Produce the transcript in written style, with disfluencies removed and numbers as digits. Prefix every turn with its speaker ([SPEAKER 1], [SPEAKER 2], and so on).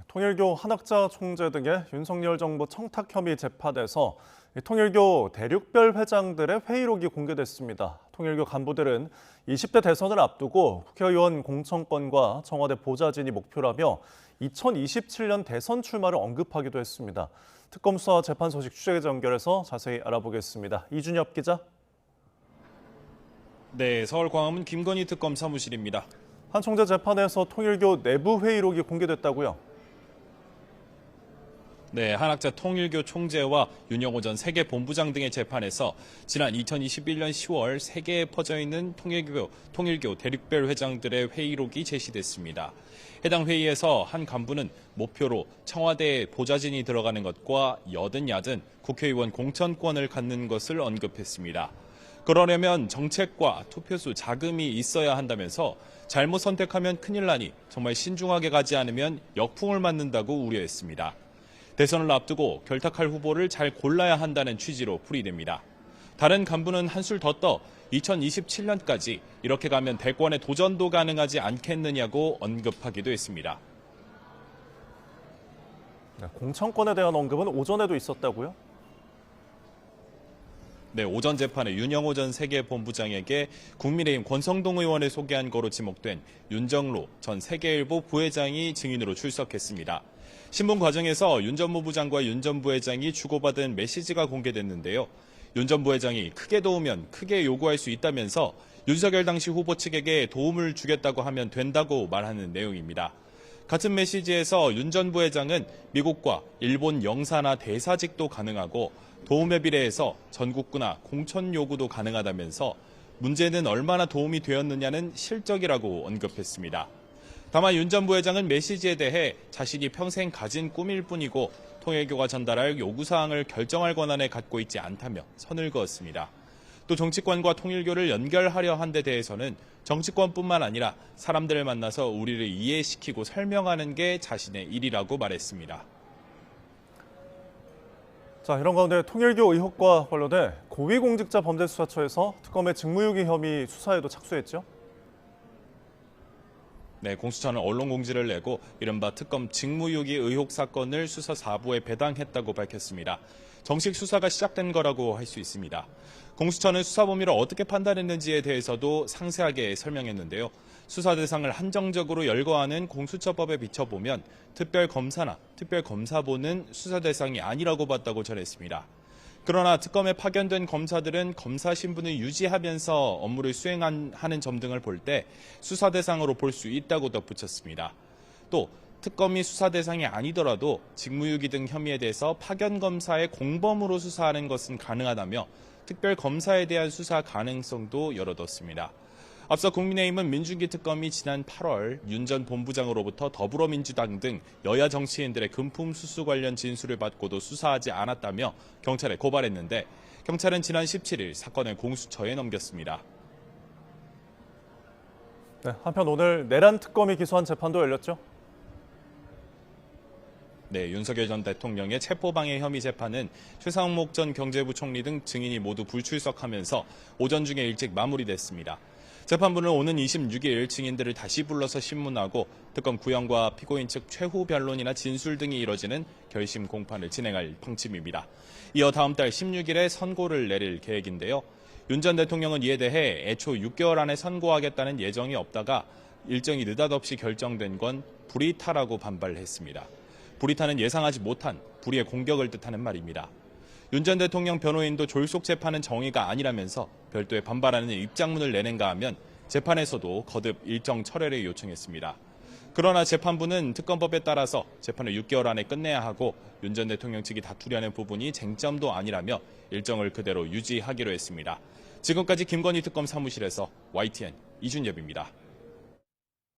[SPEAKER 1] 통일교 한학자 총재 등의 윤석열 정부 청탁 혐의 재판에서 통일교 대륙별 회장들의 회의록이 공개됐습니다. 통일교 간부들은 20대 대선을 앞두고 국회의원 공천권과 청와대 보좌진이 목표라며 2027년 대선 출마를 언급하기도 했습니다. 특검 수사 재판 소식 취재기자 연결해서 자세히 알아보겠습니다. 이준엽 기자.
[SPEAKER 2] 네, 서울 광화문 김건희 특검 사무실입니다.
[SPEAKER 1] 한 총재 재판에서 통일교 내부 회의록이 공개됐다고요?
[SPEAKER 2] 네, 한학자 통일교 총재와 윤영호 전 세계본부장 등의 재판에서 지난 2021년 10월 세계에 퍼져 있는 통일교 대륙별 회장들의 회의록이 제시됐습니다. 해당 회의에서 한 간부는 목표로 청와대에 보좌진이 들어가는 것과 여든 야든 국회의원 공천권을 갖는 것을 언급했습니다. 그러려면 정책과 투표수 자금이 있어야 한다면서 잘못 선택하면 큰일 나니 정말 신중하게 가지 않으면 역풍을 맞는다고 우려했습니다. 대선을 앞두고 결탁할 후보를 잘 골라야 한다는 취지로 풀이됩니다. 다른 간부는 한술 더 떠 2027년까지 이렇게 가면 대권에 도전도 가능하지 않겠느냐고 언급하기도 했습니다.
[SPEAKER 1] 공천권에 대한 언급은 오전에도 있었다고요?
[SPEAKER 2] 네, 오전 재판에 윤영호 전 세계본부장에게 국민의힘 권성동 의원을 소개한 거로 지목된 윤정로 전 세계일보 부회장이 증인으로 출석했습니다. 신문 과정에서 윤 전 부부장과 윤 전 부회장이 주고받은 메시지가 공개됐는데요. 윤 전 부회장이 크게 도우면 크게 요구할 수 있다면서 윤석열 당시 후보 측에게 도움을 주겠다고 하면 된다고 말하는 내용입니다. 같은 메시지에서 윤 전 부회장은 미국과 일본 영사나 대사직도 가능하고 도움에 비례해서 전국구나 공천 요구도 가능하다면서 문제는 얼마나 도움이 되었느냐는 실적이라고 언급했습니다. 다만 윤 전 부회장은 메시지에 대해 자신이 평생 가진 꿈일 뿐이고 통일교가 전달할 요구사항을 결정할 권한을 갖고 있지 않다며 선을 그었습니다. 또 정치권과 통일교를 연결하려 한 데 대해서는 정치권뿐만 아니라 사람들을 만나서 우리를 이해시키고 설명하는 게 자신의 일이라고 말했습니다.
[SPEAKER 1] 자, 이런 가운데 통일교 의혹과 관련해 고위공직자범죄수사처에서 특검의 직무유기 혐의 수사에도 착수했죠?
[SPEAKER 2] 네, 공수처는 언론 공지를 내고 이른바 특검 직무유기 의혹 사건을 수사 4부에 배당했다고 밝혔습니다. 정식 수사가 시작된 거라고 할 수 있습니다. 공수처는 수사 범위를 어떻게 판단했는지에 대해서도 상세하게 설명했는데요. 수사 대상을 한정적으로 열거하는 공수처법에 비춰보면 특별검사나 특별검사보는 수사 대상이 아니라고 봤다고 전했습니다. 그러나 특검에 파견된 검사들은 검사 신분을 유지하면서 업무를 수행하는 점 등을 볼 때 수사 대상으로 볼 수 있다고 덧붙였습니다. 또 특검이 수사 대상이 아니더라도 직무유기 등 혐의에 대해서 파견 검사의 공범으로 수사하는 것은 가능하다며 특별검사에 대한 수사 가능성도 열어뒀습니다. 앞서 국민의힘은 민중기 특검이 지난 8월 윤 전 본부장으로부터 더불어민주당 등 여야 정치인들의 금품 수수 관련 진술을 받고도 수사하지 않았다며 경찰에 고발했는데 경찰은 지난 17일 사건을 공수처에 넘겼습니다.
[SPEAKER 1] 네, 한편 오늘 내란 특검이 기소한 재판도 열렸죠?
[SPEAKER 2] 네, 윤석열 전 대통령의 체포방해 혐의 재판은 최상목 전 경제부총리 등 증인이 모두 불출석하면서 오전 중에 일찍 마무리됐습니다. 재판부는 오는 26일 증인들을 다시 불러서 신문하고 특검 구형과 피고인 측 최후 변론이나 진술 등이 이뤄지는 결심 공판을 진행할 방침입니다. 이어 다음 달 16일에 선고를 내릴 계획인데요. 윤 전 대통령은 이에 대해 애초 6개월 안에 선고하겠다는 예정이 없다가 일정이 느닷없이 결정된 건 불이타라고 반발했습니다. 불이타는 예상하지 못한 불의의 공격을 뜻하는 말입니다. 윤 전 대통령 변호인도 졸속 재판은 정의가 아니라면서 별도의 반발하는 입장문을 내는가 하면 재판에서도 거듭 일정 철회를 요청했습니다. 그러나 재판부는 특검법에 따라서 재판을 6개월 안에 끝내야 하고 윤 전 대통령 측이 다투려는 부분이 쟁점도 아니라며 일정을 그대로 유지하기로 했습니다. 지금까지 김건희 특검 사무실에서 YTN 이준엽입니다.